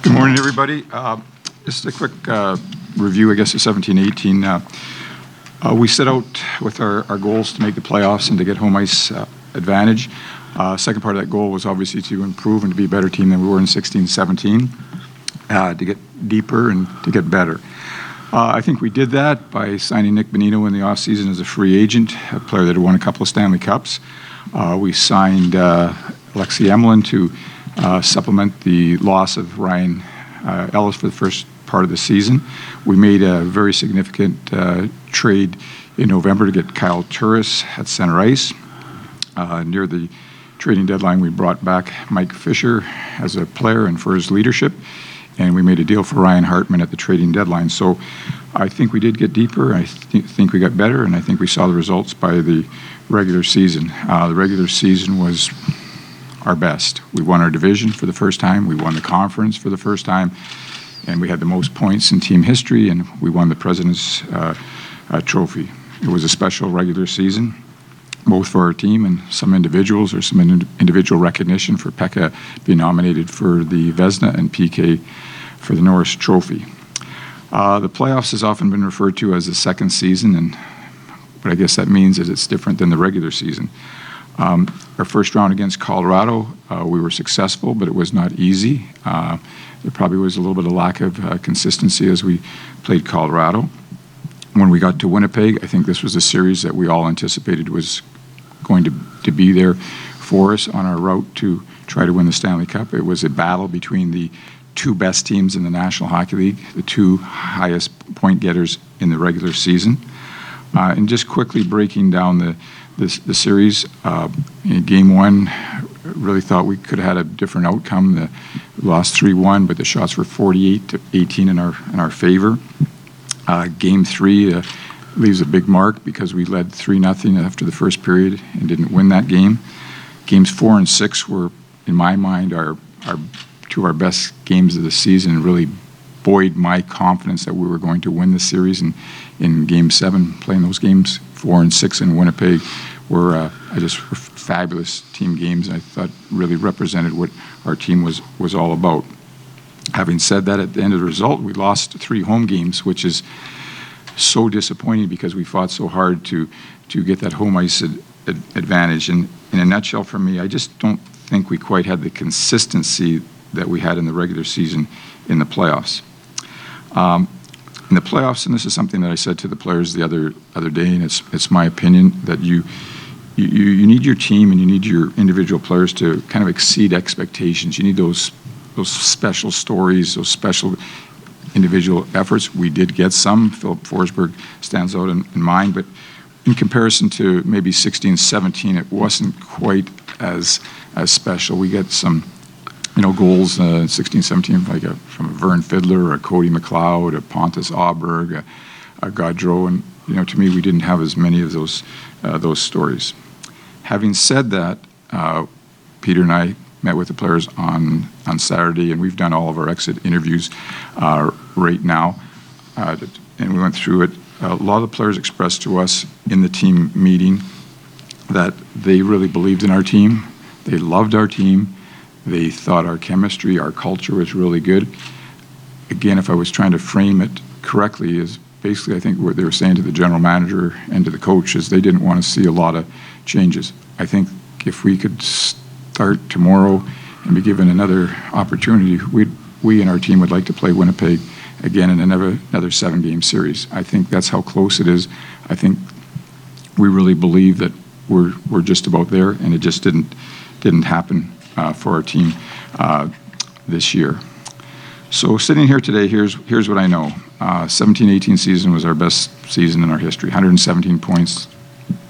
Good morning, everybody. Just a quick review, I guess, of 17-18. We set out with our goals to make the playoffs and to get home ice advantage. Second part of that goal was obviously to improve and to be a better team than we were in 16-17, to get deeper and to get better. I think we did that by signing Nick Bonino in the offseason as a free agent, a player that had won a couple of Stanley Cups. We signed Alexei Emelin to supplement the loss of Ryan Ellis for the first part of the season. We made a very significant trade in November to get Kyle Turris at center ice. Near the trading deadline, we brought back Mike Fisher as a player and for his leadership, and we made a deal for Ryan Hartman at the trading deadline. So I think we did get deeper. I think we got better, and I think we saw the results by the regular season. The regular season was our best. We won our division for the first time. We won the conference for the first time, and we had the most points in team history, and we won the President's Trophy. It was a special regular season, both for our team and some individuals, or some individual recognition for PK being nominated for the Vezina and PK for the Norris Trophy. The playoffs has often been referred to as the second season, and what I guess that means is it's different than the regular season. Our first round against Colorado, we were successful, but it was not easy. There probably was a little bit of lack of consistency as we played Colorado. When we got to Winnipeg, I think this was a series that we all anticipated was going to be there for us on our route to try to win the Stanley Cup. It was a battle between the two best teams in the National Hockey League, the two highest point getters in the regular season. And just quickly breaking down the series, in Game 1, really thought we could have had a different outcome. We lost 3-1, but the shots were 48-18 in our favor. Game 3 leaves a big mark because we led 3-0 after the first period and didn't win that game. Games 4 and 6 were, in my mind, our two of our best games of the season, and really buoyed my confidence that we were going to win the series. And in Game 7, playing those games 4 and 6 in Winnipeg were just fabulous team games, and I thought really represented what our team was all about. Having said that, at the end of the result, we lost 3 home games, which is so disappointing because we fought so hard to get that home ice advantage. And in a nutshell, for me, I just don't think we quite had the consistency that we had in the regular season in the playoffs. In the playoffs, and this is something that I said to the players the other day, and it's my opinion that you need your team and you need your individual players to kind of exceed expectations. You need those special stories, those special individual efforts. We did get some. Philip Forsberg stands out in mine, but in comparison to maybe 16-17, it wasn't quite as special. We get some goals in 16-17, like from a Vern Fiddler, or a Cody McLeod, a Pontus Åberg, a Gaudreau, and to me, we didn't have as many of those stories. Having said that, Peter and I met with the players on Saturday, and we've done all of our exit interviews right now, and we went through it. A lot of the players expressed to us in the team meeting that they really believed in our team. They loved our team. They thought our chemistry, our culture was really good. Again, if I was trying to frame it correctly, is basically I think what they were saying to the general manager and to the coach is they didn't want to see a lot of changes. I think if we could start tomorrow and be given another opportunity, we and our team would like to play Winnipeg again in another 7-game series. I think that's how close it is. I think we really believe that we're just about there, and it just didn't happen for our team this year. So sitting here today, here's what I know. 17-18 season was our best season in our history. 117 points,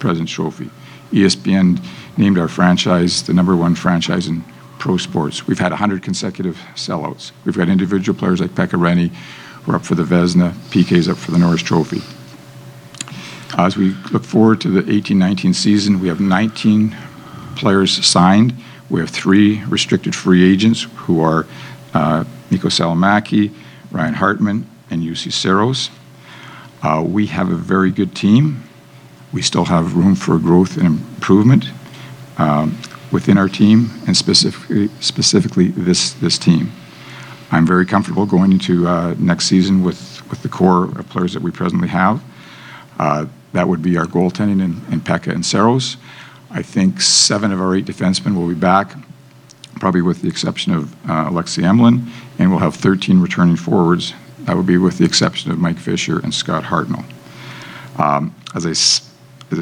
President's Trophy. ESPN named our franchise the #1 franchise in pro sports. We've had 100 consecutive sellouts. We've got individual players like Pekka Rinne who are up for the Vezina. PK's up for the Norris Trophy. As we look forward to the 18-19 season, we have 19 players signed. We have 3 restricted free agents who are Mikko Salamäki, Ryan Hartman, and Jussi Saros. We have a very good team. We still have room for growth and improvement. within our team, and specifically this team. I'm very comfortable going into next season with the core of players that we presently have. That would be our goaltending in PK and Saros. I think 7 of our 8 defensemen will be back, probably with the exception of Alexei Emlin, and we'll have 13 returning forwards. That would be with the exception of Mike Fisher and Scott Hartnell. As I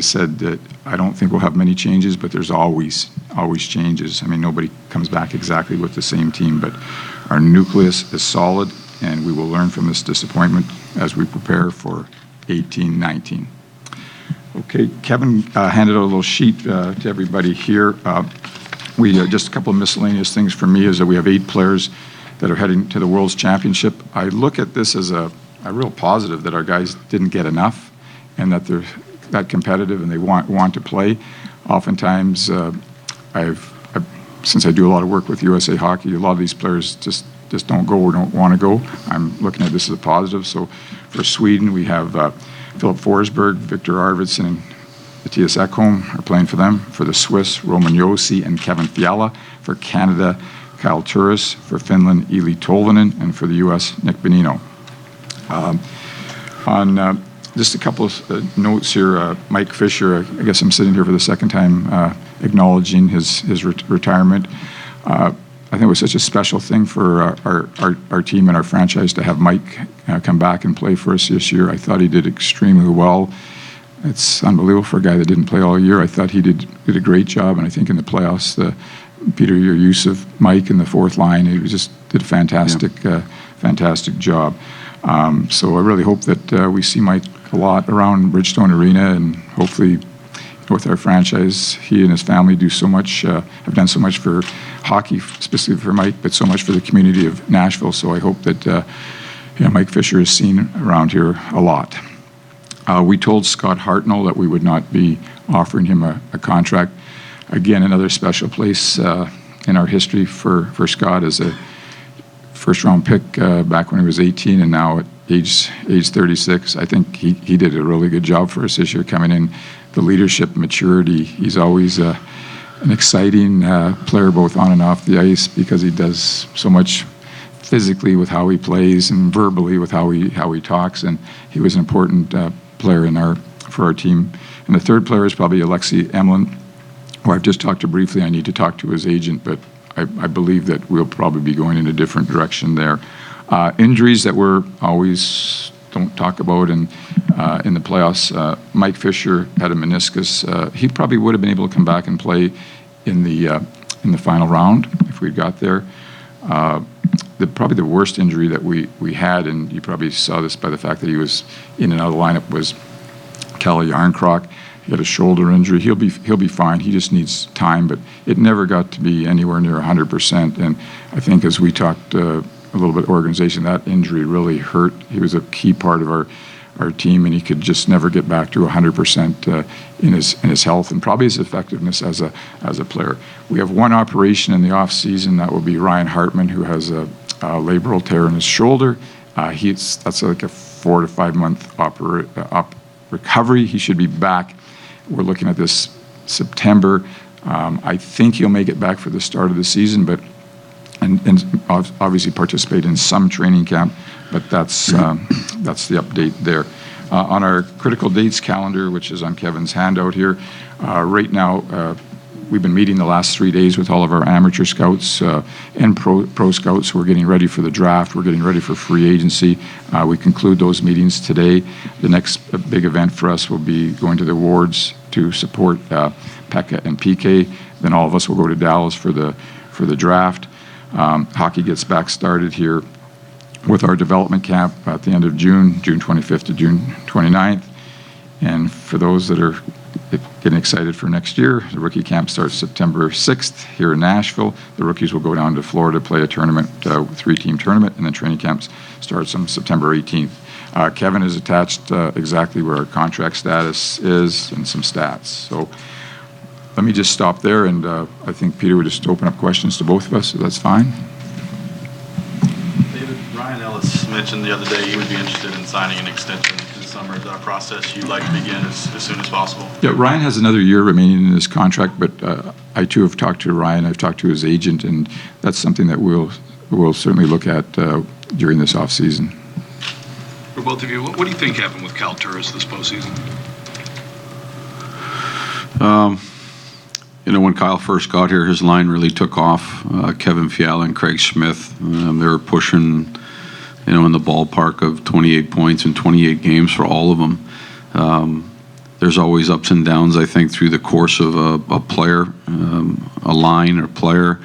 said, I don't think we'll have many changes, but there's always changes. I mean, nobody comes back exactly with the same team, but our nucleus is solid, and we will learn from this disappointment as we prepare for 18-19. Okay, Kevin handed out a little sheet to everybody here. Just a couple of miscellaneous things for me is that we have 8 players that are heading to the World's Championship. I look at this as a real positive that our guys didn't get enough and that they're that competitive and they want to play. Oftentimes, since I do a lot of work with USA Hockey, a lot of these players just don't go or don't want to go. I'm looking at this as a positive. So for Sweden, we have Philip Forsberg, Victor Arvidsson, and Matthias Ekholm are playing for them. For the Swiss, Roman Josi and Kevin Fiala. For Canada, Kyle Turris. For Finland, Eli Tolvanen. And for the U.S., Nick Bonino. Just a couple of notes here. Mike Fisher, I guess I'm sitting here for the second time acknowledging his retirement. I think it was such a special thing for our team and our franchise to have Mike come back and play for us this year. I thought he did extremely well. It's unbelievable for a guy that didn't play all year. I thought he did a great job, and I think in the playoffs, Peter, your use of Mike in the fourth line, he just did a fantastic job. So I really hope that we see Mike a lot around Bridgestone Arena, and hopefully with our franchise, he and his family do so much, have done so much for hockey, specifically for Mike, but so much for the community of Nashville. So I hope that Mike Fisher is seen around here a lot. We told Scott Hartnell that we would not be offering him a contract. Again, another special place in our history for Scott as a first-round pick back when he was 18, and now at age 36. I think he did a really good job for us this year coming in. The leadership, maturity, he's always an exciting player both on and off the ice because he does so much physically with how he plays and verbally with how he talks, and he was an important player for our team. And the third player is probably Alexei Emlin, who I've just talked to briefly. I need to talk to his agent, but I believe that we'll probably be going in a different direction there. Injuries that we're always don't talk about in the playoffs. Mike Fisher had a meniscus. He probably would have been able to come back and play in the final round if we'd got there. Probably the worst injury that we had, and you probably saw this by the fact that he was in and out of the lineup, was Kelly Yarncroc. He had a shoulder injury. He'll be fine. He just needs time, but it never got to be anywhere near 100%. And I think as we talked a little bit organization, that injury really hurt. He was a key part of our team, and he could just never get back to 100% in his health and probably his effectiveness as a player. We have one operation in the off season. That will be Ryan Hartman, who has a labral tear in his shoulder. That's like a 4 to 5 month recovery. He should be back. We're looking at this September. I think he'll make it back for the start of the season, but and obviously participate in some training camp. But that's the update there. On our critical dates calendar, which is on Kevin's handout here, right now we've been meeting the last 3 days with all of our amateur scouts and pro scouts. We're getting ready for the draft. We're getting ready for free agency. We conclude those meetings today. The next big event for us will be going to the awards to support PK and PK. Then all of us will go to Dallas for the draft. Hockey gets back started here with our development camp at the end of June 25th to June 29th. And for those that are getting excited for next year, the rookie camp starts September 6th here in Nashville. The rookies will go down to Florida to play a tournament, 3-team tournament, and then training camps starts on September 18th. Kevin has attached exactly where our contract status is and some stats. So let me just stop there, and I think Peter would just open up questions to both of us, so that's fine. David, Ryan Ellis mentioned the other day he would be interested in signing an extension. Is summer? Is that a process you'd like to begin as soon as possible? Yeah, Ryan has another year remaining in his contract, but I too have talked to Ryan. I've talked to his agent, and that's something that we'll certainly look at during this off season. For both of you, what do you think happened with Kyle Turris this postseason? When Kyle first got here, his line really took off. Kevin Fiala and Craig Smith, they were pushing, in the ballpark of 28 points in 28 games for all of them. There's always ups and downs, I think, through the course of a player, a line or player.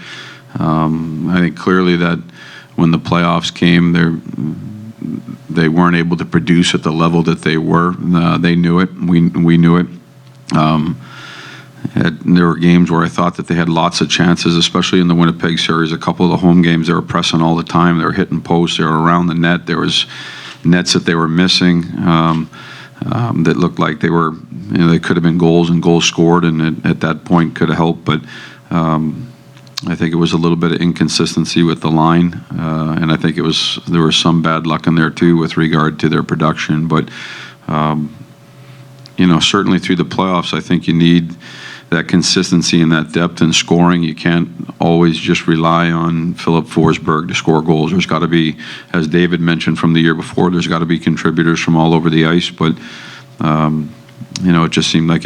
I think clearly that when the playoffs came, they weren't able to produce at the level that they were. They knew it. We knew it. There were games where I thought that they had lots of chances, especially in the Winnipeg series. A couple of the home games, they were pressing all the time. They were hitting posts. They were around the net. There was nets that they were missing that looked like they were, they could have been goals and goals scored, and at that point could have helped. But I think it was a little bit of inconsistency with the line, and I think there was some bad luck in there too with regard to their production. But certainly through the playoffs, I think you need that consistency and that depth in scoring. You can't always just rely on Philip Forsberg to score goals. There's got to be, as David mentioned from the year before, there's got to be contributors from all over the ice. But it just seemed like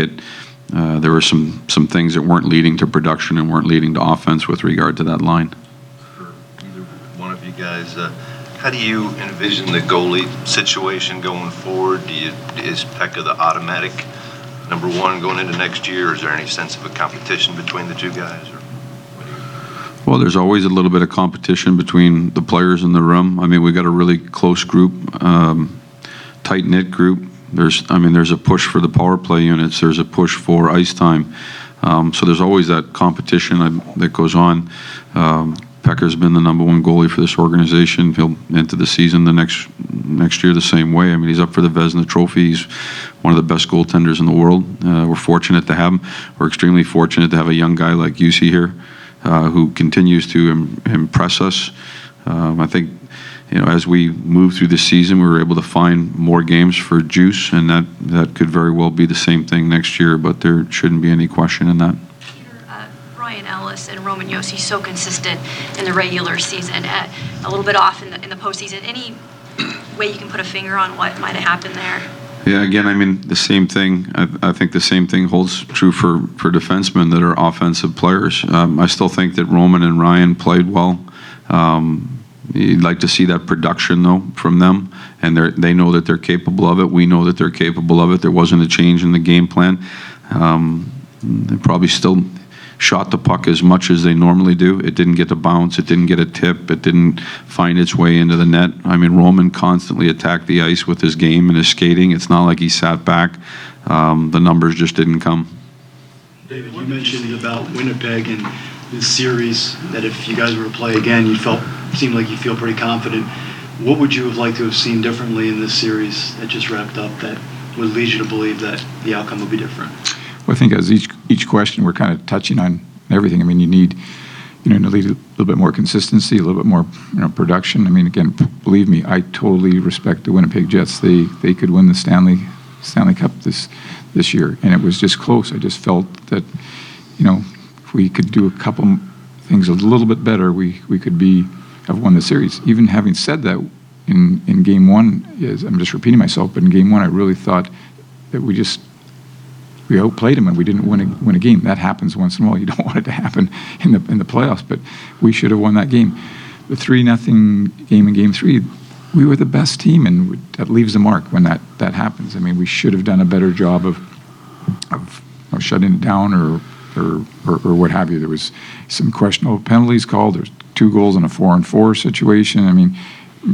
there were some things that weren't leading to production and weren't leading to offense with regard to that line. For either one of you guys, how do you envision the goalie situation going forward? Is Pekka the automatic number one going into next year, or is there any sense of a competition between the two guys? Well, there's always a little bit of competition between the players in the room. I mean, we got a really close group, tight-knit group. There's a push for the power play units. There's a push for ice time. So there's always that competition that goes on. Pekka's been the number one goalie for this organization. He'll enter the season the next year the same way. I mean, he's up for the Vezina Trophy. He's one of the best goaltenders in the world. We're fortunate to have him. We're extremely fortunate to have a young guy like Jussi here who continues to impress us. I think, as we move through the season, we were able to find more games for Juice, and that could very well be the same thing next year, but there shouldn't be any question in that. Ryan Ellis and Roman Josi so consistent in the regular season, a little bit off in the postseason. Any way you can put a finger on what might have happened there? Yeah, again, the same thing. I think the same thing holds true for defensemen that are offensive players. I still think that Roman and Ryan played well. You'd like to see that production, though, from them, and they know that they're capable of it. We know that they're capable of it. There wasn't a change in the game plan. They probably still shot the puck as much as they normally do. It didn't get a bounce. It didn't get a tip. It didn't find its way into the net. I mean, Roman constantly attacked the ice with his game and his skating. It's not like he sat back. The numbers just didn't come. David, you mentioned about Winnipeg and the series, that if you guys were to play again, seemed like you feel pretty confident. What would you have liked to have seen differently in this series that just wrapped up that would lead you to believe that the outcome would be different? Well, I think as each question, we're kind of touching on everything. I mean, you need, to lead a little bit more consistency, a little bit more, production. I mean, again, believe me, I totally respect the Winnipeg Jets. They could win the Stanley Cup this year, and it was just close. I just felt that, if we could do a couple things a little bit better, we could have won the series. Even having said that, in Game 1, I'm just repeating myself, but in Game 1, I really thought that we outplayed them and we didn't win a game. That happens once in a while. You don't want it to happen in the playoffs, but we should have won that game. The 3-0 game in Game 3, we were the best team, and that leaves a mark when that happens. I mean, we should have done a better job of shutting it down or what have you. There was some questionable penalties called. There's 2 goals in a 4-on-4 situation. I mean,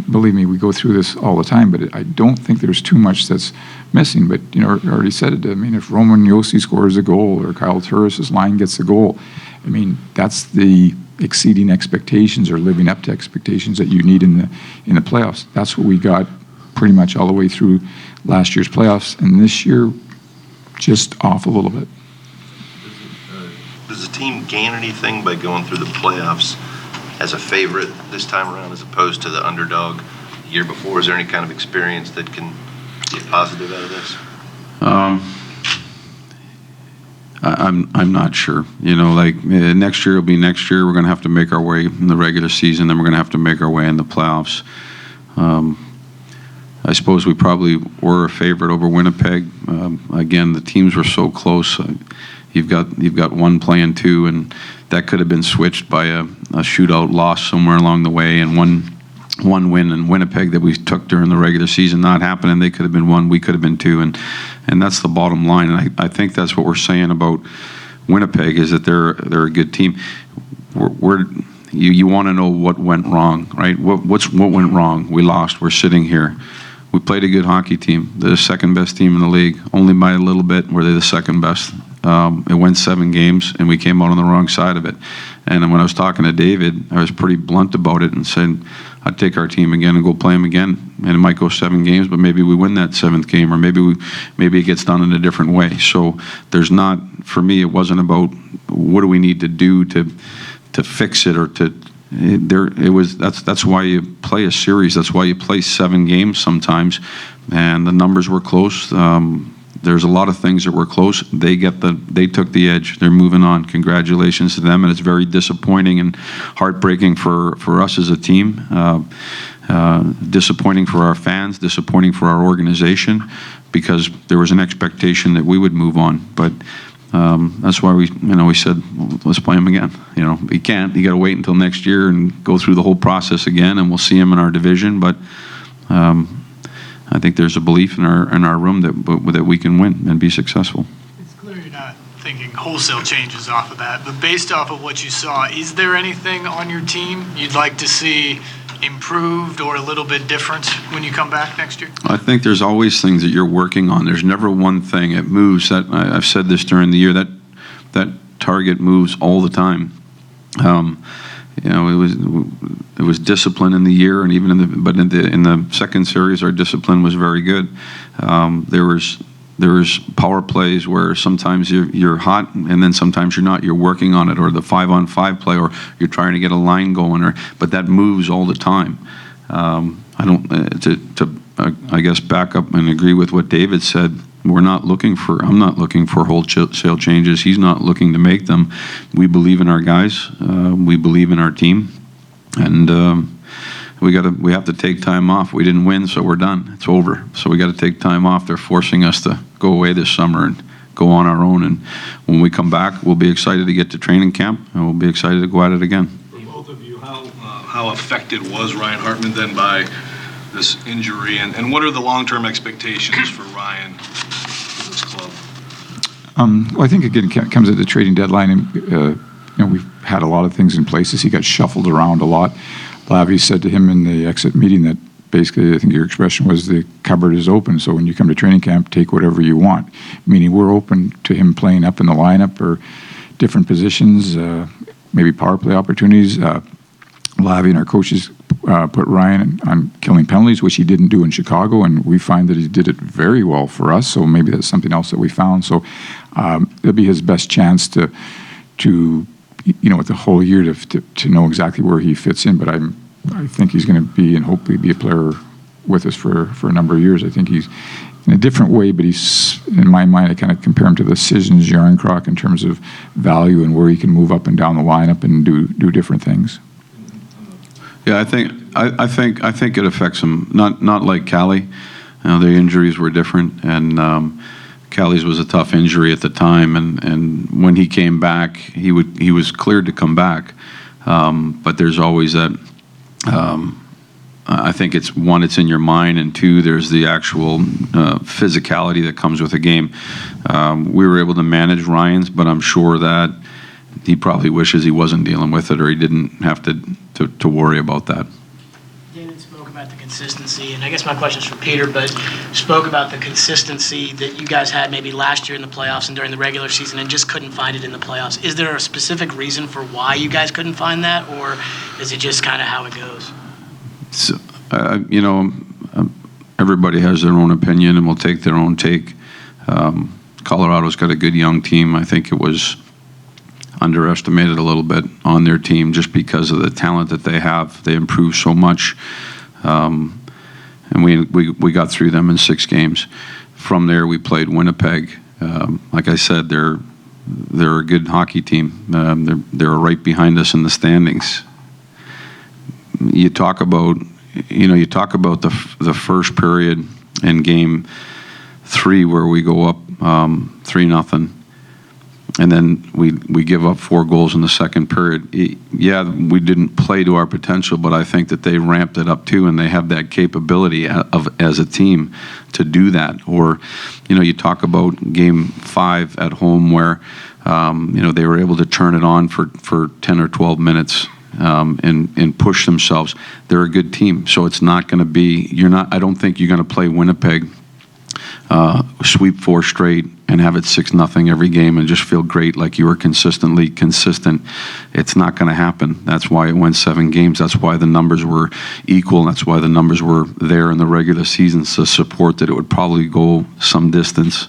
believe me, we go through this all the time, but I don't think there's too much that's missing. But, I already said it. I mean, if Roman Josi scores a goal or Kyle Turris' line gets a goal, I mean, that's the exceeding expectations or living up to expectations that you need in the playoffs. That's what we got pretty much all the way through last year's playoffs, and this year, just off a little bit. Does the team gain anything by going through the playoffs as a favorite this time around as opposed to the underdog the year before? Is there any kind of experience that can get positive out of this? I'm not sure. Next year will be next year. We're going to have to make our way in the regular season, then we're going to have to make our way in the playoffs. I suppose we probably were a favorite over Winnipeg. Again, the teams were so close. You've got one playing two, and that could have been switched by a shootout loss somewhere along the way, and one win in Winnipeg that we took during the regular season not happening. They could have been one, we could have been two, and that's the bottom line. And I think that's what we're saying about Winnipeg, is that they're a good team. You want to know what went wrong, right? What went wrong? We lost. We're sitting here. We played a good hockey team. They're the second best team in the league. Only by a little bit were they the second best. It went 7 games, and we came out on the wrong side of it. And when I was talking to David, I was pretty blunt about it and said, I'd take our team again and go play them again. And it might go 7 games, but maybe we win that 7th game, or maybe it gets done in a different way. So there's not, for me, it wasn't about what do we need to do to fix it, or that's why you play a series. That's why you play 7 games sometimes. And the numbers were close. There's a lot of things that were close. They took the edge. They're moving on. Congratulations to them. And it's very disappointing and heartbreaking for us as a team. Disappointing for our fans. Disappointing for our organization, because there was an expectation that we would move on. But that's why we said, well, let's play them again. You can't. You got to wait until next year and go through the whole process again, and we'll see them in our division. But I think there's a belief in our room that we can win and be successful. It's clear you're not thinking wholesale changes off of that, but based off of what you saw, is there anything on your team you'd like to see improved or a little bit different when you come back next year? I think there's always things that you're working on. There's never one thing. It moves. I've said this during the year, that target moves all the time. It was discipline in the year, and even in the second series, our discipline was very good. There was power plays where sometimes you're hot, and then sometimes you're not. You're working on it, or the 5-on-5 play, or you're trying to get a line going, but that moves all the time. I guess back up and agree with what David said. I'm not looking for wholesale changes. He's not looking to make them. We believe in our guys. We believe in our team, and we have to take time off. We didn't win, so we're done. It's over. So we got to take time off. They're forcing us to go away this summer and go on our own. And when we come back, we'll be excited to get to training camp, and we'll be excited to go at it again. For both of you, how affected was Ryan Hartman then by this injury, and what are the long-term expectations for Ryan for this club? Well, I think again it comes at the trading deadline, and we've had a lot of things in place as he got shuffled around a lot. Lavi said to him in the exit meeting that basically, I think your expression was, the cupboard is open, so when you come to training camp, take whatever you want. Meaning we're open to him playing up in the lineup or different positions, maybe power play opportunities. Lavi and our coaches put Ryan on killing penalties, which he didn't do in Chicago, and we find that he did it very well for us, so maybe that's something else that we found. So it'll be his best chance to with the whole year to know exactly where he fits in, but I think he's going to be, and hopefully be, a player with us for a number of years. I think he's in a different way, but he's, in my mind, I kind of compare him to the Sissons Yarncroc in terms of value and where he can move up and down the lineup and do different things. Yeah, I think it affects him. Not like Callie. The injuries were different, and Callie's was a tough injury at the time. And when he came back, he was cleared to come back. But there's always that. I think it's one, it's in your mind, and two, there's the actual physicality that comes with a game. We were able to manage Ryan's, but I'm sure that he probably wishes he wasn't dealing with it, or he didn't have to worry about that. David spoke about the consistency, and I guess my question is for Peter, but spoke about the consistency that you guys had maybe last year in the playoffs and during the regular season and just couldn't find it in the playoffs. Is there a specific reason for why you guys couldn't find that, or is it just kind of how it goes? So, everybody has their own opinion and will take their own take. Colorado's got a good young team. I think it was underestimated a little bit on their team just because of the talent that they have. They improve so much. and we got through them in 6 games. From there, we played Winnipeg. Like I said, they're a good hockey team. They're right behind us in the standings. You talk about the first period in game 3 where we go up 3-0, and then we give up 4 goals in the second period. Yeah, we didn't play to our potential, but I think that they ramped it up too, and they have that capability as a team to do that. Or, you talk about game 5 at home where, they were able to turn it on for 10 or 12 minutes and push themselves. They're a good team, so it's not going to be. I don't think you're going to play Winnipeg, sweep 4 straight and have it 6-0 every game and just feel great like you were consistently consistent. It's not going to happen. That's why it went 7 games. That's why the numbers were equal. That's why the numbers were there in the regular season to support that it would probably go some distance.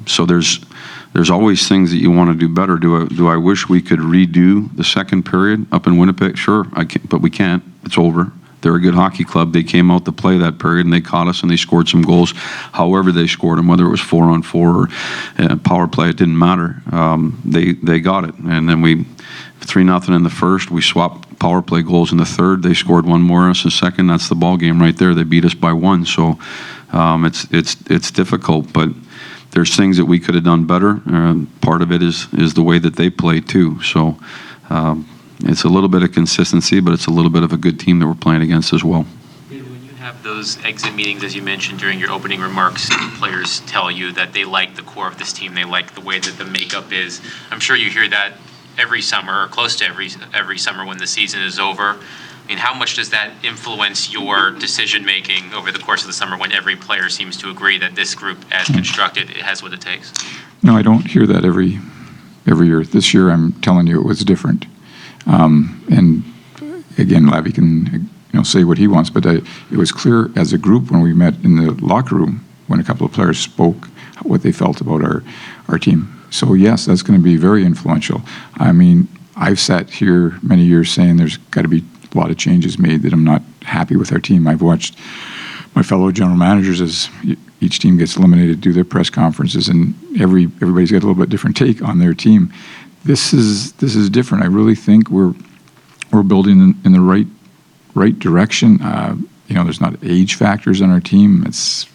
So there's always things that you want to do better. Do I wish we could redo the second period up in Winnipeg? Sure, I can, but we can't. It's over. They're a good hockey club. They came out to play that period, and they caught us, and they scored some goals. However they scored them, whether it was 4-on-4 or power play, it didn't matter. They got it. And then we 3-0 in the first. We swapped power play goals in the third. They scored 1 more in the second. That's the ball game right there. They beat us by 1. So it's difficult, but there's things that we could have done better. Part of it is the way that they play too. So it's a little bit of consistency, but it's a little bit of a good team that we're playing against as well. When you have those exit meetings, as you mentioned during your opening remarks, players tell you that they like the core of this team. They like the way that the makeup is. I'm sure you hear that every summer, or close to every summer when the season is over. I mean, how much does that influence your decision-making over the course of the summer when every player seems to agree that this group, as constructed, it has what it takes? No, I don't hear that every year. This year, I'm telling you, it was different. And again, Lavi can say what he wants, but it was clear as a group when we met in the locker room when a couple of players spoke what they felt about our team. So yes, that's going to be very influential. I mean, I've sat here many years saying there's got to be a lot of changes made, that I'm not happy with our team. I've watched my fellow general managers as each team gets eliminated do their press conferences, and everybody's got a little bit different take on their team. This is different. I really think we're building in the right direction. There's not age factors on our team. It's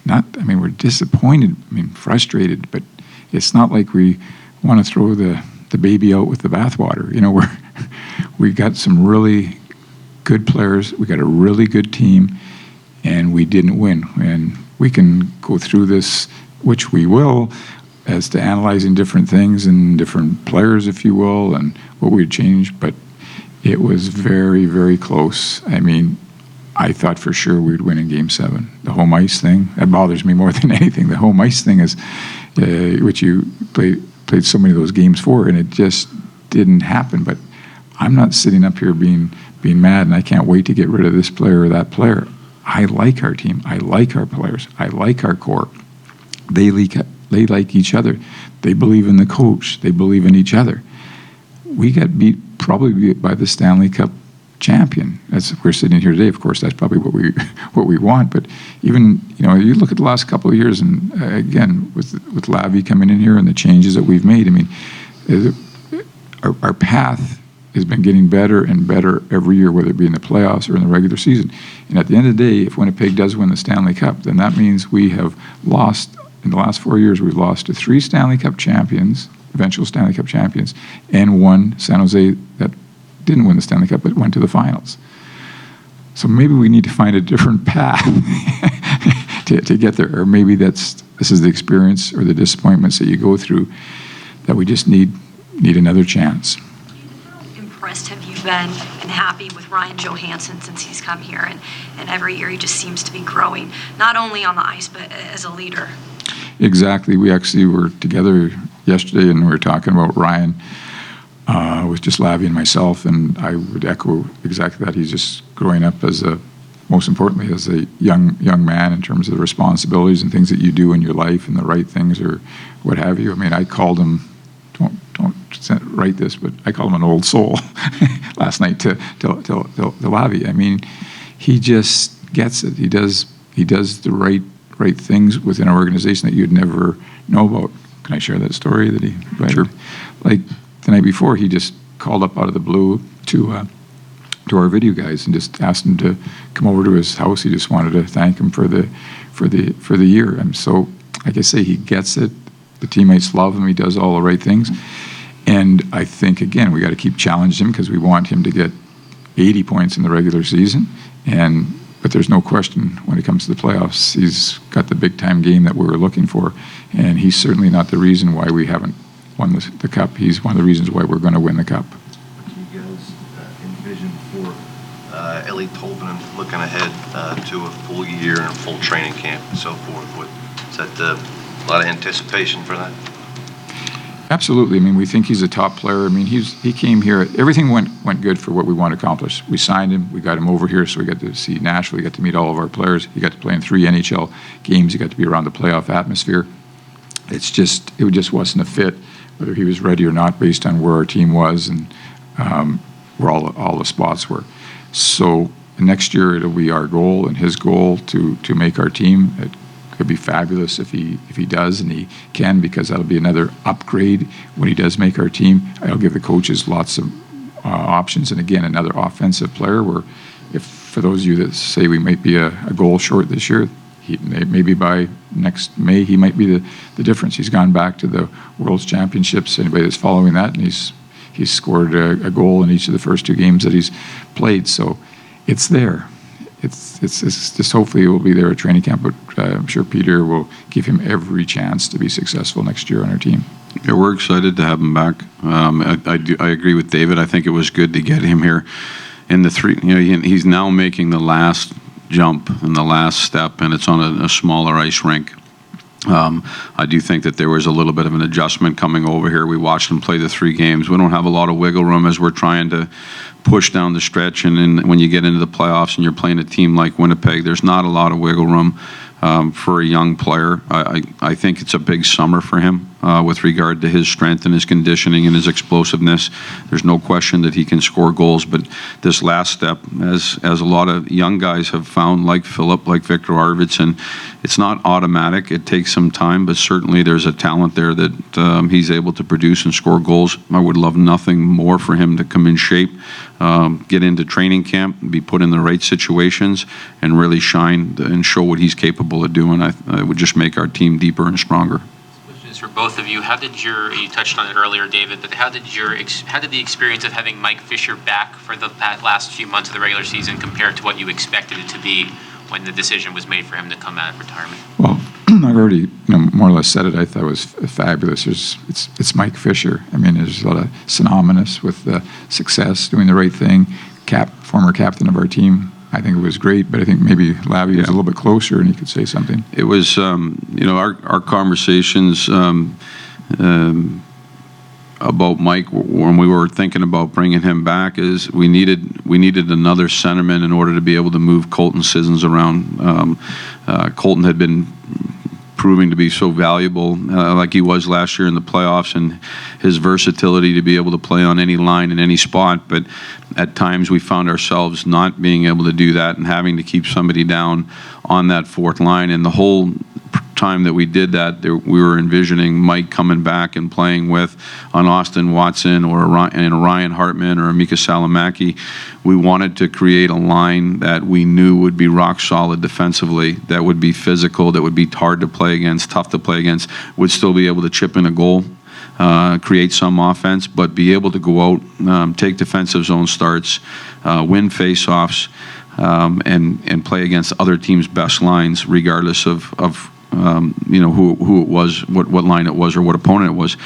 not. I mean, we're disappointed. I mean, frustrated, but it's not like we want to throw the baby out with the bathwater. We got some really good players. We got a really good team, and we didn't win. And we can go through this, which we will, as to analyzing different things and different players, if you will, and what we'd change. But it was very, very close. I mean, I thought for sure we'd win in Game 7. The home ice thing, that bothers me more than anything. The home ice thing is, which you played so many of those games for, and it just didn't happen. But I'm not sitting up here being mad, and I can't wait to get rid of this player or that player. I like our team. I like our players. I like our core. They like each other. They believe in the coach. They believe in each other. We got beat probably by the Stanley Cup champion. We're sitting here today. Of course, that's probably what we want. But even you look at the last couple of years, and again with Lavi coming in here and the changes that we've made. I mean, our path has been getting better and better every year, whether it be in the playoffs or in the regular season. And at the end of the day, if Winnipeg does win the Stanley Cup, then that means we have lost. In the last 4 years, we've lost to 3 Stanley Cup champions, eventual Stanley Cup champions, and 1 San Jose that didn't win the Stanley Cup but went to the finals. So maybe we need to find a different path to get there, or maybe this is the experience or the disappointments that you go through that we just need another chance. How impressed have you been and happy with Ryan Johansson since he's come here, and every year he just seems to be growing, not only on the ice but as a leader? Exactly. We actually were together yesterday, and we were talking about Ryan with just Lavi and myself, and I would echo exactly that. He's just growing up most importantly, as a young man in terms of the responsibilities and things that you do in your life and the right things or what have you. I mean, I called him, don't write this, but I called him an old soul last night to Lavi. I mean, he just gets it. He does the right things within our organization that you'd never know about. Can I share that story that he? Sure. Like the night before, he just called up out of the blue to our video guys and just asked them to come over to his house. He just wanted to thank him for the year. And so, like I say, he gets it. The teammates love him. He does all the right things. And I think, again, we got to keep challenging him because we want him to get 80 points in the regular season. But there's no question when it comes to the playoffs, he's got the big-time game that we're looking for. And he's certainly not the reason why we haven't won the Cup. He's one of the reasons why we're going to win the Cup. What do you guys envision for Ellie Tolvanen looking ahead to a full year and full training camp and so forth? Is that a lot of anticipation for that? Absolutely. I mean, we think he's a top player. I mean, he came here. Everything went good for what we want to accomplish. We signed him. We got him over here, so we got to see Nashville. We got to meet all of our players. He got to play in 3 NHL games. He got to be around the playoff atmosphere. It just wasn't a fit, whether he was ready or not, based on where our team was and where all the spots were. So next year it'll be our goal and his goal to make our team. It could be fabulous if he does, and he can, because that'll be another upgrade when he does make our team. I'll give the coaches lots of options, and again, another offensive player. Where, if for those of you that say we might be a goal short this year, maybe by next May he might be the difference. He's gone back to the World's Championships. Anybody that's following that, and he's scored a goal in each of the first 2 games that he's played. So it's there. It's just hopefully it will be there at training camp, but I'm sure Peter will give him every chance to be successful next year on our team. Yeah, we're excited to have him back. I agree with David. I think it was good to get him here in the 3. He's now making the last jump and the last step, and it's on a smaller ice rink. I do think that there was a little bit of an adjustment coming over here. We watched him play the 3 games. We don't have a lot of wiggle room as we're trying to push down the stretch, and then when you get into the playoffs and you're playing a team like Winnipeg, there's not a lot of wiggle room for a young player. I think it's a big summer for him with regard to his strength and his conditioning and his explosiveness. There's no question that he can score goals, but this last step, as a lot of young guys have found, like Philip, like Victor Arvidsson, it's not automatic. It takes some time, but certainly there's a talent there that he's able to produce and score goals. I would love nothing more for him to come in shape, get into training camp, be put in the right situations, and really shine and show what he's capable of doing. It would just make our team deeper and stronger. Questions for both of you. You touched on it earlier, David, but how did the experience of having Mike Fisher back for the last few months of the regular season compare to what you expected it to be when the decision was made for him to come out of retirement? Well, I've already more or less said it. I thought it was fabulous. It's Mike Fisher. I mean, there's a lot of synonymous with success, doing the right thing. Former captain of our team. I think it was great, but I think maybe Lavi was a little bit closer and he could say something. It was, our conversations about Mike when we were thinking about bringing him back is we needed another centerman in order to be able to move Colton Sissons around. Colton had been proving to be so valuable like he was last year in the playoffs, and his versatility to be able to play on any line in any spot, but at times we found ourselves not being able to do that and having to keep somebody down on that 4th line. And the whole time that we did that, we were envisioning Mike coming back and playing with an Austin Watson or a Ryan Hartman or a Mika Salamaki. We wanted to create a line that we knew would be rock solid defensively, that would be physical, that would be hard to play against, tough to play against, would still be able to chip in a goal, create some offense, but be able to go out, take defensive zone starts, win face-offs, and play against other teams' best lines, regardless of who it was, what line it was, or what opponent it was.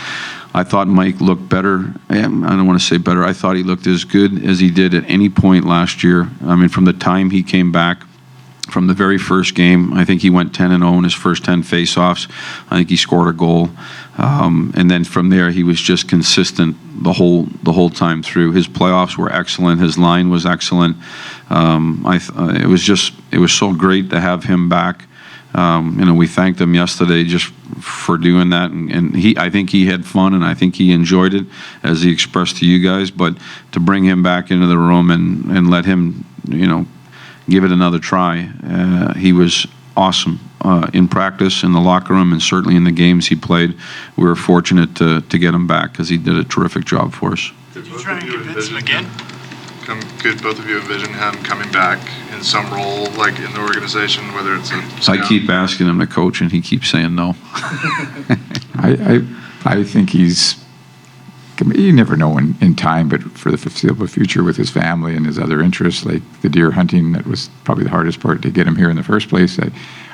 I thought Mike looked better. I don't want to say better. I thought he looked as good as he did at any point last year. I mean, from the time he came back, from the very first game, I think he went 10-0 in his first 10 faceoffs. I think he scored a goal, and then from there he was just consistent the whole time through. His playoffs were excellent. His line was excellent. It was so great to have him back. We thanked him yesterday just for doing that, and I think he had fun, and I think he enjoyed it, as he expressed to you guys. But to bring him back into the room and let him, give it another try. He was awesome in practice, in the locker room, and certainly in the games he played. We were fortunate to get him back because he did a terrific job for us. Did you try and convince him again? Could both of you envision him coming back in some role, like in the organization, whether it's a scout? I keep asking him to coach, and he keeps saying no. I think you never know in time, but for the foreseeable future with his family and his other interests, like the deer hunting, that was probably the hardest part to get him here in the first place.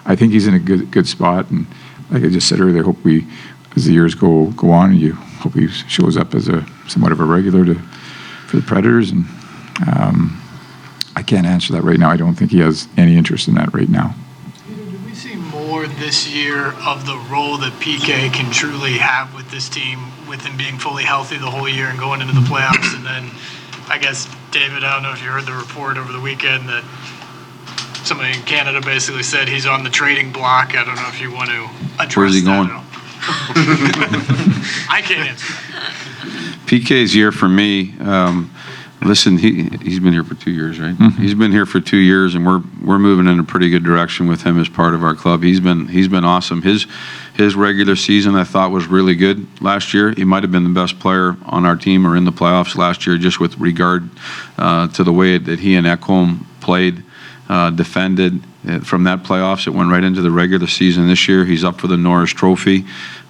I think he's in a good spot, and like I just said earlier, I hope as the years go on, you hope he shows up as somewhat of a regular for the Predators, and I can't answer that right now. I don't think he has any interest in that right now. Did we see more this year of the role that PK can truly have with this team, with him being fully healthy the whole year and going into the playoffs? And then, I guess, David, I don't know if you heard the report over the weekend that somebody in Canada basically said he's on the trading block. I don't know if you want to address Where's he that going? at all. I can't answer. PK's year for me. Listen, he's been here for 2 years, right? Mm-hmm. He's been here for 2 years, and we're moving in a pretty good direction with him as part of our club. He's been awesome. His regular season, I thought, was really good last year. He might have been the best player on our team or in the playoffs last year, just with regard to the way that he and Ekholm played, defended. From that playoffs, it went right into the regular season this year. He's up for the Norris Trophy.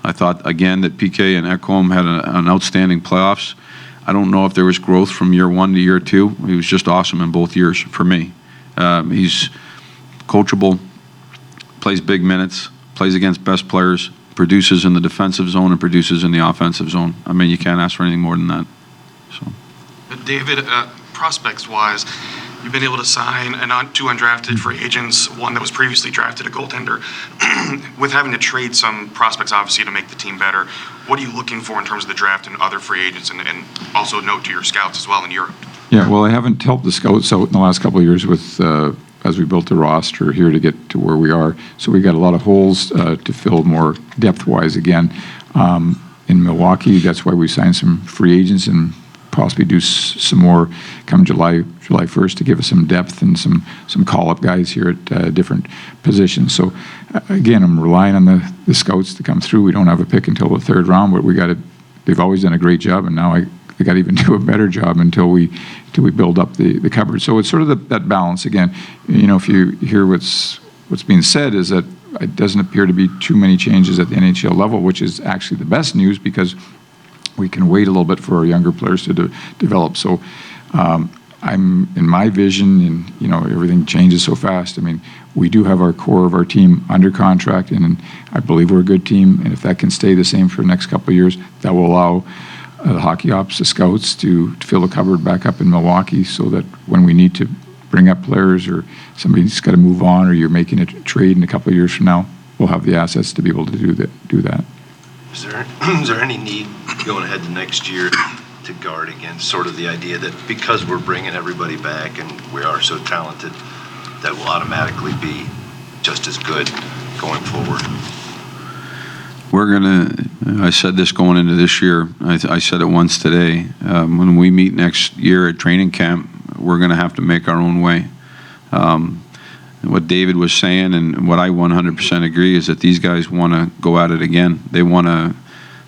I thought, again, that PK and Ekholm had an outstanding playoffs. I don't know if there was growth from year 1 to year 2. He was just awesome in both years for me. He's coachable, plays big minutes, plays against best players, produces in the defensive zone and produces in the offensive zone. I mean, you can't ask for anything more than that. So, David, prospects-wise, you've been able to sign two undrafted free agents, one that was previously drafted, a goaltender. With having to trade some prospects, obviously, to make the team better, what are you looking for in terms of the draft and other free agents, and also note to your scouts as well in Europe? Yeah, well, I haven't helped the scouts out in the last couple of years with as we built the roster here to get to where we are. So we got a lot of holes to fill more depth-wise again. In Milwaukee, that's why we signed some free agents and possibly do some more come July 1st to give us some depth and some call-up guys here at different positions. So again, I'm relying on the scouts to come through. We don't have a pick until the third round, but they've always done a great job, and now they got to even do a better job until we build up the cupboard. So it's sort of that balance again. You know, if you hear what's being said, is that it doesn't appear to be too many changes at the NHL level, which is actually the best news because we can wait a little bit for our younger players to develop. So I'm in my vision, and you know, everything changes so fast. I mean, we do have our core of our team under contract, and I believe we're a good team. And if that can stay the same for the next couple of years, that will allow the hockey ops, the scouts, to fill the cupboard back up in Milwaukee, so that when we need to bring up players or somebody's got to move on, or you're making a trade in a couple of years from now, we'll have the assets to be able to do that. Is there any need going ahead to next year to guard against sort of the idea that because we're bringing everybody back and we are so talented, that will automatically be just as good going forward? I said this going into this year, I said it once today, when we meet next year at training camp, we're going to have to make our own way. What David was saying and what I 100% agree is that these guys want to go at it again. They want to.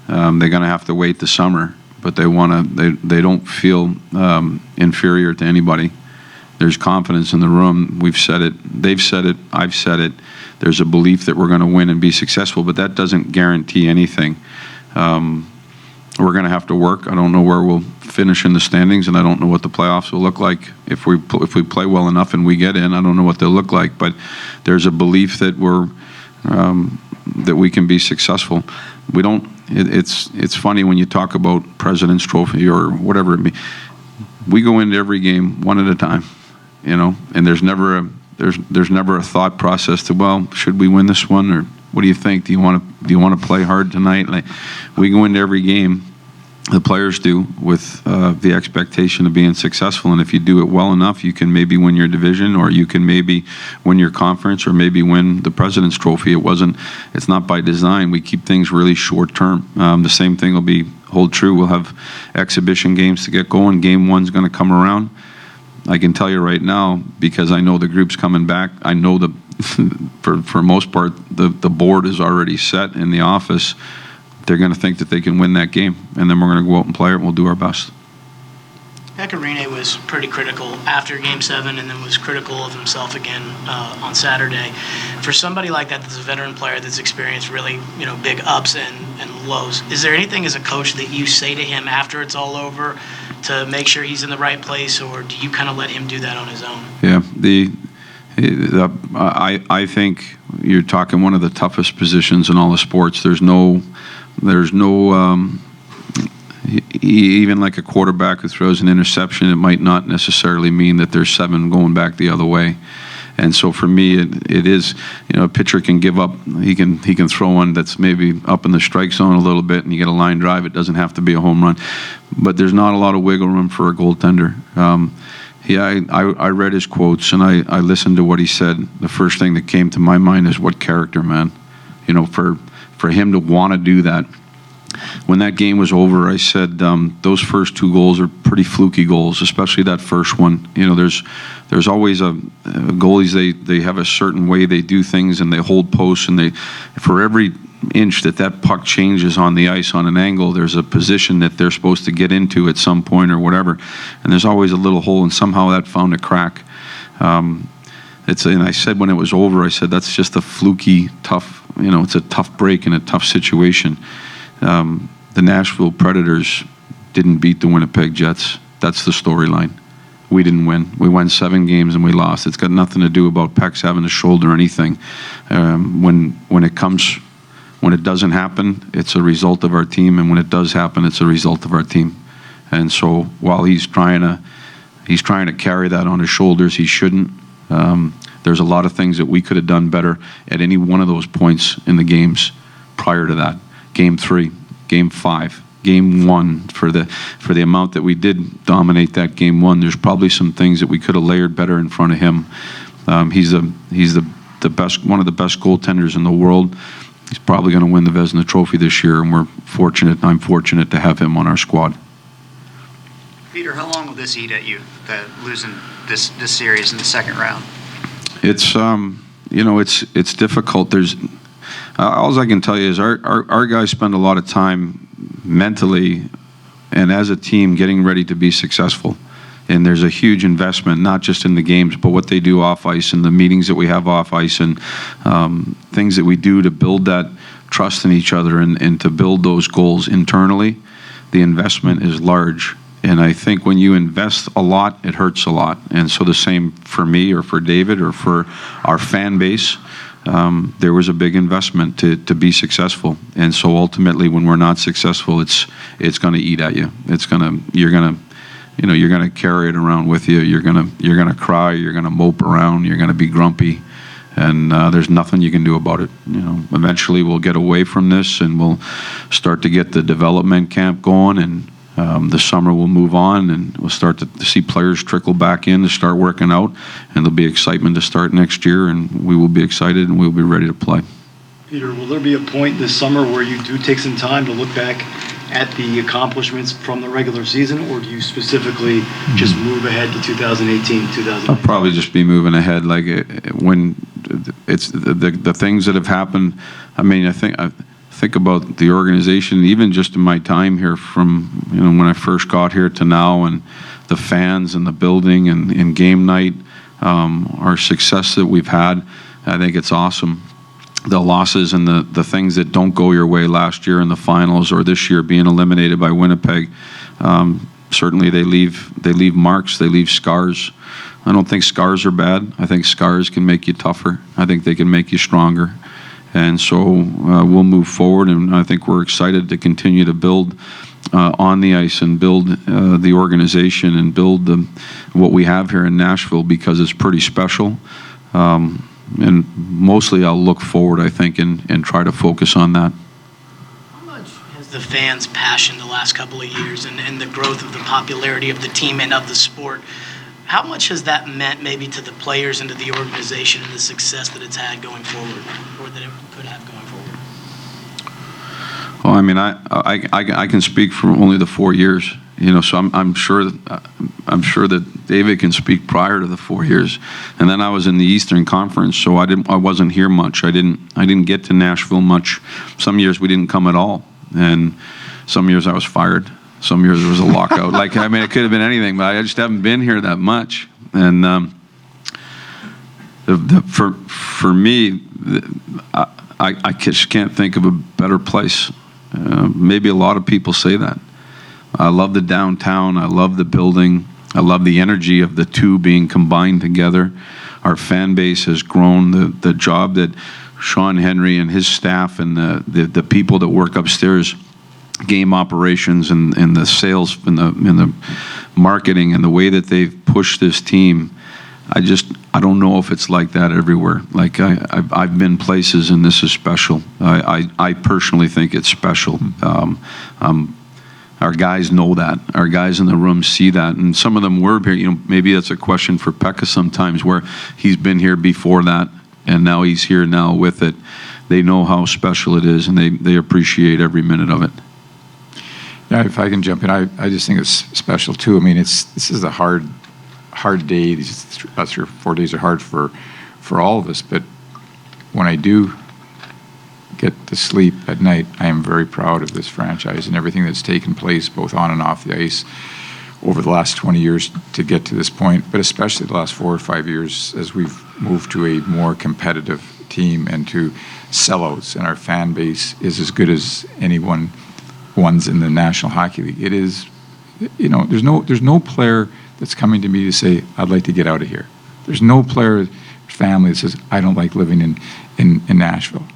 They're going to have to wait the summer, but they want to. They don't feel inferior to anybody. There's confidence in the room. We've said it. They've said it. I've said it. There's a belief that we're going to win and be successful, but that doesn't guarantee anything. We're going to have to work. I don't know where we'll finish in the standings, and I don't know what the playoffs will look like. If we play well enough and we get in, I don't know what they'll look like. But there's a belief that that we can be successful. We don't. It's funny when you talk about President's Trophy or whatever it be. We go into every game one at a time, you know, and there's never a thought process to, well, should we win this one, or what do you think? Do you want to play hard tonight? Like, we go into every game, the players do, with the expectation of being successful. And if you do it well enough, you can maybe win your division, or you can maybe win your conference, or maybe win the President's Trophy. It's not by design. We keep things really short term. The same thing will hold true. We'll have exhibition games to get going. Game one's going to come around. I can tell you right now, because I know the group's coming back, I know for most part, the board is already set in the office. They're going to think that they can win that game, and then we're going to go out and play it, and we'll do our best. Pecorine was pretty critical after Game 7 and then was critical of himself again on Saturday. For somebody like that that's a veteran player that's experienced really, big ups and lows, is there anything as a coach that you say to him after it's all over to make sure he's in the right place, or do you kind of let him do that on his own? Yeah, I think you're talking one of the toughest positions in all the sports. There's no even like a quarterback who throws an interception, it might not necessarily mean that there's 7 going back the other way. And so for me, it is, a pitcher can give up. He can throw one that's maybe up in the strike zone a little bit, and you get a line drive. It doesn't have to be a home run, but there's not a lot of wiggle room for a goaltender. I read his quotes and I listened to what he said. The first thing that came to my mind is what character, man. For him to want to do that. When that game was over, I said those first 2 goals are pretty fluky goals, especially that first one. There's always goalies, they have a certain way they do things, and they hold posts, and for every inch that puck changes on the ice on an angle, there's a position that they're supposed to get into at some point or whatever, and there's always a little hole, and somehow that found a crack. And I said when it was over, I said that's just a fluky, tough, it's a tough break in a tough situation. The Nashville Predators didn't beat the Winnipeg Jets. That's the storyline. We didn't win. We won 7 games and we lost. It's got nothing to do about Peck's having a shoulder or anything. When it doesn't happen, it's a result of our team, and when it does happen, it's a result of our team. And so while he's trying to carry that on his shoulders, he shouldn't. There's a lot of things that we could have done better at any one of those points in the games prior to that. Game 3, Game 5, Game 1, for the amount that we did dominate that Game 1, there's probably some things that we could have layered better in front of him. He's the best, one of the best goaltenders in the world. He's probably going to win the Vezina Trophy this year, and I'm fortunate to have him on our squad. Peter, how long will this eat at you, that losing this series in the second round? It's it's difficult. All I can tell you is our guys spend a lot of time mentally and as a team getting ready to be successful. And there's a huge investment, not just in the games, but what they do off ice and the meetings that we have off ice and things that we do to build that trust in each other and to build those goals internally. The investment is large. And I think when you invest a lot, it hurts a lot. And so the same for me or for David or for our fan base. There was a big investment to be successful, and so ultimately, when we're not successful, it's going to eat at you. You're gonna carry it around with you. You're gonna cry. You're gonna mope around. You're gonna be grumpy, and there's nothing you can do about it. Eventually, we'll get away from this, and we'll start to get the development camp going, and the summer will move on, and we'll start to see players trickle back in to start working out, and there'll be excitement to start next year, and we will be excited and we'll be ready to play. Peter, will there be a point this summer where you do take some time to look back at the accomplishments from the regular season, or do you specifically just move ahead to 2018, 2019? I'll probably just be moving ahead. Like when it's the things that have happened. I mean, I think about the organization, even just in my time here from when I first got here to now, and the fans and the building and game night, our success that we've had. I think it's awesome. The losses and the things that don't go your way last year in the finals or this year being eliminated by Winnipeg, certainly they leave marks, they leave scars. I don't think scars are bad. I think scars can make you tougher. I think they can make you stronger. And so we'll move forward, and I think we're excited to continue to build on the ice and build the organization and build what we have here in Nashville, because it's pretty special. And mostly I'll look forward, I think, and try to focus on that. How much has the fans' passion the last couple of years and the growth of the popularity of the team and of the sport, how much has that meant maybe to the players and to the organization and the success that it's had going forward, or that it could have going forward? Well, I mean, I can speak for only the 4 years, So I'm sure that David can speak prior to the 4 years, and then I was in the Eastern Conference, so I wasn't here much. I didn't get to Nashville much. Some years we didn't come at all, and some years I was fired. Some years there was a lockout. It could have been anything, but I just haven't been here that much. And for me, I just can't think of a better place. Maybe a lot of people say that. I love the downtown. I love the building. I love the energy of the two being combined together. Our fan base has grown. The job that Sean Henry and his staff and the people that work upstairs, game operations and the sales and the marketing and the way that they've pushed this team, I don't know if it's like that everywhere. I've been places and this is special. I personally think it's special. Our guys know that. Our guys in the room see that, and some of them were here. Maybe that's a question for Pekka sometimes, where he's been here before that, and now he's here now with it. They know how special it is, and they appreciate every minute of it. Yeah, if I can jump in, I just think it's special too. This is a hard day. These 3 or 4 days are hard for all of us, but when I do get to sleep at night, I am very proud of this franchise and everything that's taken place both on and off the ice over the last 20 years to get to this point, but especially the last 4 or 5 years as we've moved to a more competitive team and to sellouts, and our fan base is as good as one's in the National Hockey League. It is, there's no player that's coming to me to say, I'd like to get out of here. There's no player, family that says, I don't like living in Nashville.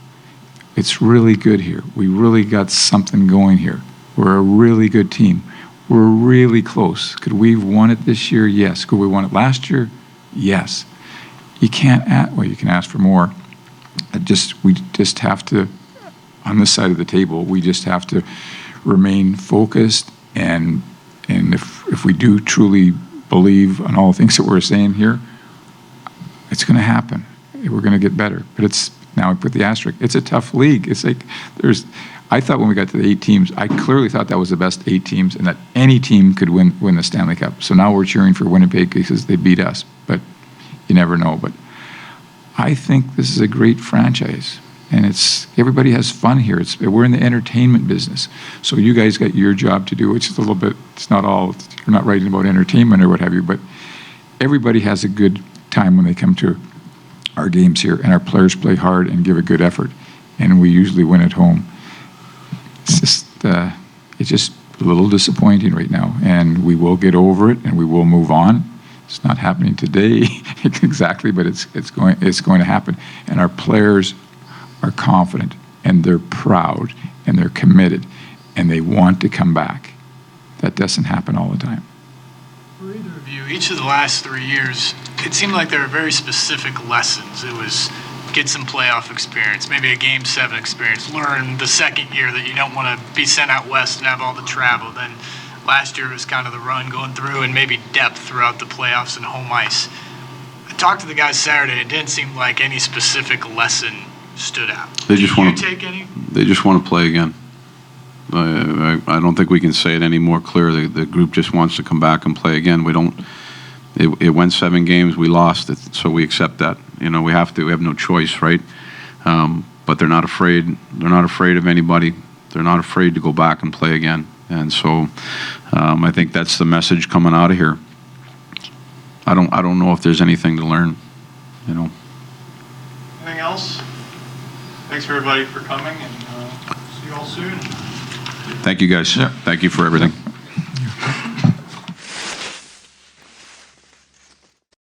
It's really good here. We really got something going here. We're a really good team. We're really close. Could we have won it this year? Yes. Could we have won it last year? Yes. You can't you can ask for more. We just have to, on this side of the table, we just have to remain focused, and if we do truly believe on all the things that we're saying here, it's going to happen. We're going to get better. But now I put the asterisk. It's a tough league. It's like I thought when we got to the 8 teams, I clearly thought that was the best 8 teams and that any team could win the Stanley Cup. So now we're cheering for Winnipeg because they beat us. But you never know. But I think this is a great franchise. And everybody has fun here. We're in the entertainment business. So you guys got your job to do, which is a little bit, you're not writing about entertainment or what have you, but everybody has a good time when they come to our games here, and our players play hard and give a good effort, and we usually win at home. It's just a little disappointing right now, and we will get over it, and we will move on. It's not happening today exactly, but it's going to happen, and our players are confident, and they're proud, and they're committed, and they want to come back. That doesn't happen all the time. For either of you, each of the last 3 years, it seemed like there were very specific lessons. It was get some playoff experience, maybe a Game 7 experience, learn the second year that you don't want to be sent out west and have all the travel. Then last year it was kind of the run going through and maybe depth throughout the playoffs and home ice. I talked to the guys Saturday, and it didn't seem like any specific lesson stood out. Did you take any? They just want to play again. I don't think we can say it any more clear. The group just wants to come back and play again. It went 7 games. We lost it, so we accept that. We have to. We have no choice, right? But they're not afraid. They're not afraid of anybody. They're not afraid to go back and play again. And so, I think that's the message coming out of here. I don't know if there's anything to learn. Anything else? Thanks for everybody for coming, and see you all soon. Thank you, guys. Yeah. Thank you for everything.